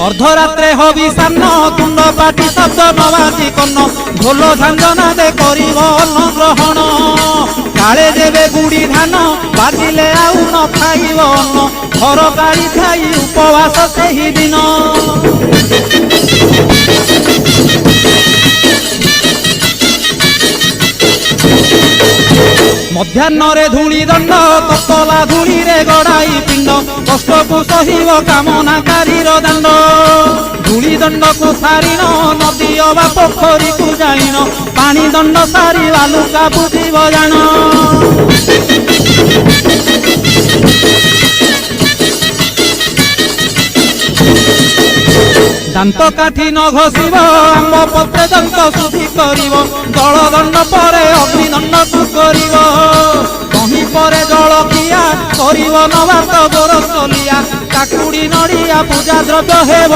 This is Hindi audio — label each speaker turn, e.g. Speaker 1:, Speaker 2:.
Speaker 1: अर्धरात्रे हबि सान्न तुंड पाटी शब्द नबाजी कन्न ढोल झांझना दे करिब अन्न ग्रहण काले देवे गुड़ी धान बाजिले आउ न खाइब अन्न घर गाड़ी खाई उपवास सेही दिन मध्याह्न धूली दंड ततला धूली रे गड़ाई पिंड कष्ट को सहिब कामनाकारी दांड धूली दंड को सारिन नदी अबा पोखरी को जाइन पानी दंड सारी बालुका बुझिब जान दांत काठी न घोषिब आंब पत्रे दंत शुद्धि करिब जल दंड पर अग्निदंड को करिब कहीं पर जल किया करिब नबात गोरसलिया काकुड़ी नड़िया पूजा द्रव्य हेब।